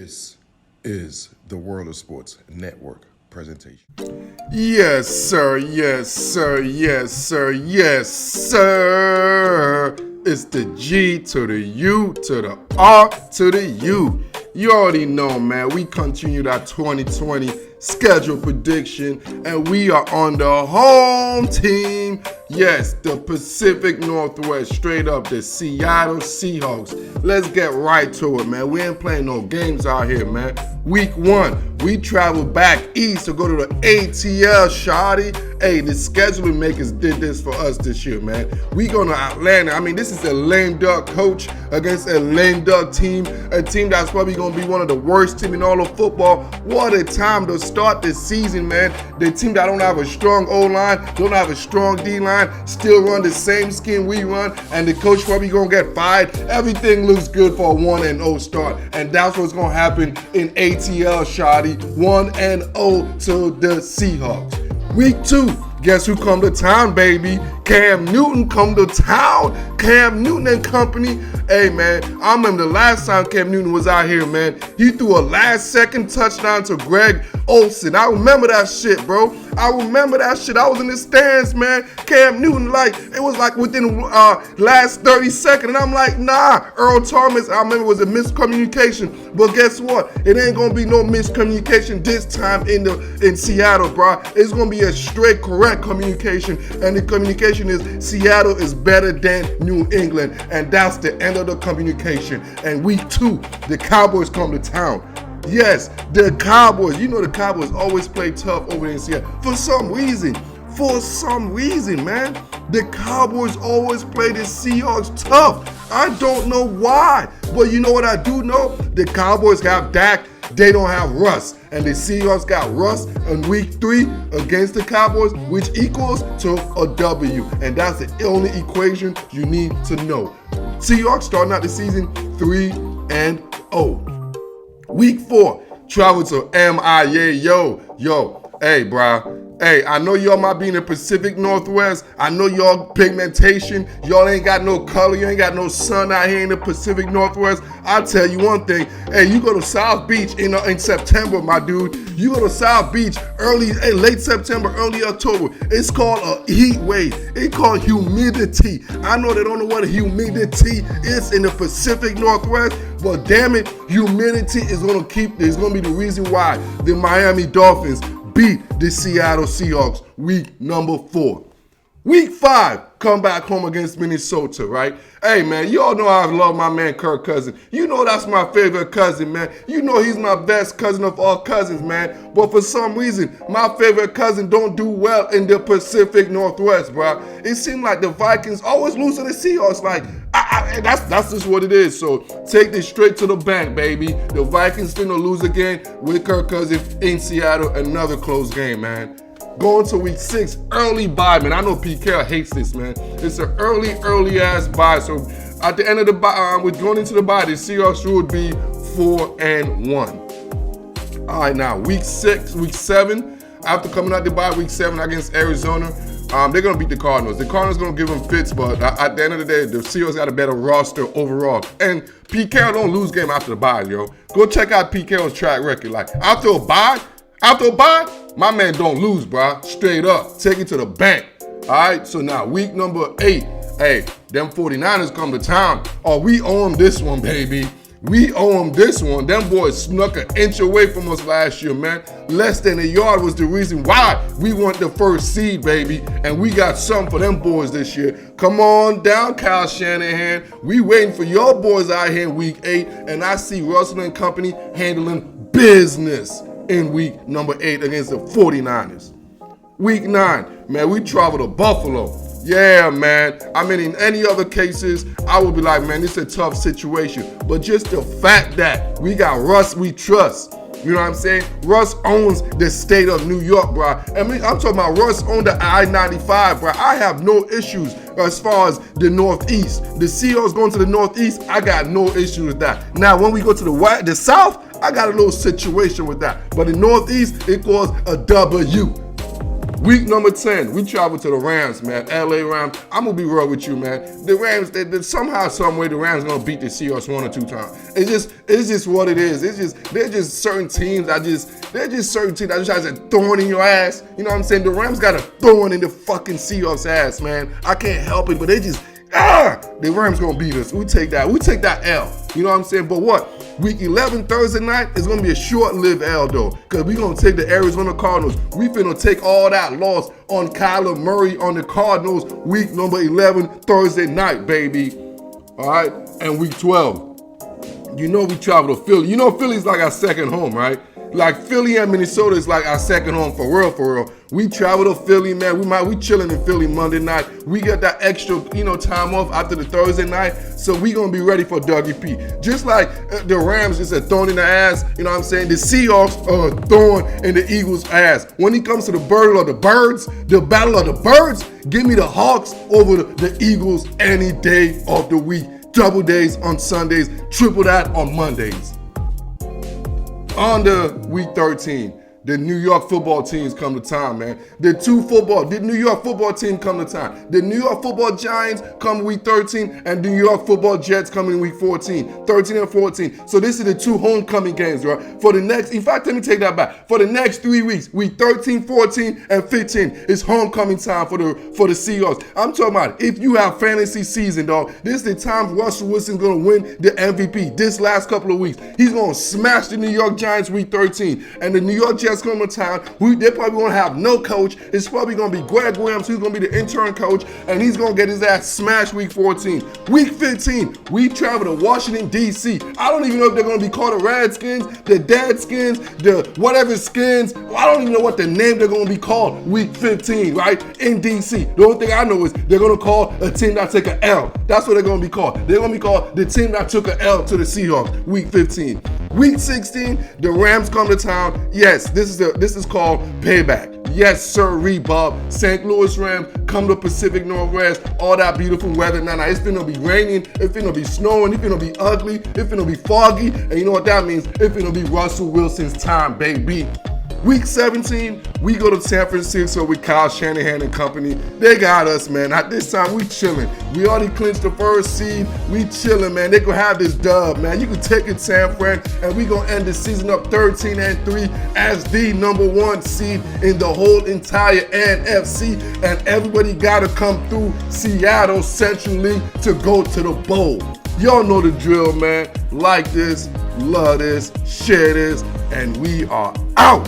This is the World of Sports Network presentation. Yes, sir. Yes, sir. Yes, sir. Yes, sir. It's the G to the U to the R to the U. You already know, man. We continued our 2020 schedule prediction, and we are on the home team. Yes, the Pacific Northwest, straight up the Seattle Seahawks. Let's get right to it, man. We ain't playing no games out here, man. Week 1, we traveled back east to go to the ATL, shawty. Hey, the scheduling makers did this for us this year, man. We going to Atlanta. I mean, this is a lame duck coach against a lame duck team, a team that's probably going to be one of the worst teams in all of football. What a time to start this season, man. The team that don't have a strong O-line, don't have a strong D-line, still run the same scheme we run, and the coach probably going to get fired. Everything looks good for a 1-0 start, and that's what's going to happen in ATL, shawty. 1-0 to the Seahawks. Week 2, guess who come to town, baby? Cam Newton come to town. Cam Newton and company. Hey, man, I remember the last time Cam Newton was out here, man. He threw a last-second touchdown to Greg Olsen. I remember that shit, bro. I remember that shit. I was in the stands, man. Cam Newton, it was within last 30 seconds. And I'm like, nah, Earl Thomas, I remember it was a miscommunication. But guess what? It ain't going to be no miscommunication this time in Seattle, bro. It's going to be a straight correct communication. And the communication is Seattle is better than New England. And that's the end of the communication. And week 2, the Cowboys come to town. Yes, the Cowboys. You know the Cowboys always play tough over there in Seattle. For some reason, man, the Cowboys always play the Seahawks tough. I don't know why, but you know what I do know? The Cowboys have Dak. They don't have Russ. And the Seahawks got Russ in week 3 against the Cowboys, which equals to a W. And that's the only equation you need to know. Seahawks starting out the season 3-0. Week 4, travel to MIA. Yo, hey, bro. Hey, I know y'all might be in the Pacific Northwest. I know y'all pigmentation. Y'all ain't got no color. You ain't got no sun out here in the Pacific Northwest. I'll tell you one thing. Hey, you go to South Beach in September, my dude. You go to South Beach late September, early October. It's called a heat wave. It's called humidity. I know they don't know what humidity is in the Pacific Northwest, but damn it, humidity is gonna be the reason why the Miami Dolphins beat the Seattle Seahawks week number 4. Week 5, come back home against Minnesota, right? Hey, man, you all know I love my man Kirk Cousins. You know that's my favorite cousin, man. You know he's my best cousin of all cousins, man. But for some reason, my favorite cousin don't do well in the Pacific Northwest, bro. It seems like the Vikings always lose to the Seahawks. That's just what it is. So take this straight to the bank, baby. The Vikings finna lose again with Kirk Cousins in Seattle. Another close game, man. Going to week 6, early bye, man. I know Pete Carroll hates this, man. It's an early ass bye. So at the end of the bye, with going into the bye, the Seahawks would be 4-1. All right, now week 7, after coming out the bye, week 7 against Arizona, they're gonna beat the Cardinals. The Cardinals gonna give them fits, but at the end of the day, the Seahawks got a better roster overall. And Pete Carroll don't lose game after the bye, yo. Go check out Pete Carroll's track record. After a bye, my man don't lose, bro. Straight up. Take it to the bank. All right, so now week number 8. Hey, them 49ers come to town. Oh, we owe them this one, baby. We owe them this one. Them boys snuck an inch away from us last year, man. Less than a yard was the reason why we weren't the first seed, baby. And we got something for them boys this year. Come on down, Kyle Shanahan. We waiting for your boys out here in week 8. And I see Russell and company handling business in week number 8 against the 49ers. Week 9, man, we travel to Buffalo. Yeah, man. I mean, in any other cases, I would be like, man, this is a tough situation. But just the fact that we got Russ we trust. You know what I'm saying? Russ owns the state of New York, bro. I mean, I'm talking about Russ owned the I-95, bro. I have no issues as far as the Northeast. The Seahawks going to the Northeast, I got no issue with that. Now, when we go to the South, I got a little situation with that. But the Northeast, it was a W. Week number 10, we travel to the Rams, man. LA Rams. I'm gonna be real with you, man. The Rams, they somehow, some way, the Rams gonna beat the Seahawks 1 or 2 times. It's just what it is. They're just certain teams. They're just certain teams that just has a thorn in your ass. You know what I'm saying? The Rams got a thorn in the fucking Seahawks ass, man. I can't help it, but the Rams gonna beat us. We take that L. You know what I'm saying? But what? Week 11, Thursday night, is going to be a short-lived L, though, because we're going to take the Arizona Cardinals. We finna take all that loss on Kyler Murray on the Cardinals week number 11, Thursday night, baby. All right? And week 12, you know we travel to Philly. You know Philly's like our second home, right? Like Philly and Minnesota is like our second home for real, for real. We travel to Philly, man. We chilling in Philly Monday night. We get that extra, time off after the Thursday night. So we gonna be ready for Dougie P. Just like the Rams is a thorn in the ass, you know what I'm saying? The Seahawks are a thorn in the Eagles' ass. When it comes to the battle of the birds, give me the Hawks over the Eagles any day of the week. Double days on Sundays, triple that on Mondays. On the week 13, the New York football teams come to town, man. The New York football team come to town. The New York football Giants come week 13, and the New York football Jets come in week 14, 13 and 14. So this is the 2 homecoming games, right? In fact, let me take that back. For the next 3 weeks, week 13, 14, and 15 is homecoming time for the Seahawks. I'm talking about if you have fantasy season, dog, this is the time Russell Wilson's going to win the MVP this last couple of weeks. He's going to smash the New York Giants week 13, and the New York Jets come to town. They're probably going to have no coach. It's probably going to be Greg Williams, who's going to be the intern coach, and he's going to get his ass smashed week 14. Week 15, we travel to Washington, D.C. I don't even know if they're going to be called the Redskins, the Deadskins, the whatever skins. I don't even know what the name they're going to be called week 15, right? In D.C. The only thing I know is they're going to call a team that take an L. That's what they're going to be called. They're going to be called the team that took an L to the Seahawks week 15. Week 16, the Rams come to town. Yes, this is called payback. Yes, sir, Bob. St. Louis Rams come to Pacific Northwest. All that beautiful weather. Now, it's finna be raining. It's finna be snowing. It's finna be ugly. It's finna be foggy. And you know what that means? It's finna be Russell Wilson's time, baby. Week 17, we go to San Francisco with Kyle Shanahan and company. They got us, man. At this time, we chilling. We already clinched the first seed. We chilling, man. They gonna have this dub, man. You can take it, San Fran, and we gonna end the season up 13-3 as the number 1 seed in the whole entire NFC. And everybody gotta come through Seattle Central League to go to the bowl. Y'all know the drill, man. Like this, love this, share this, and we are out.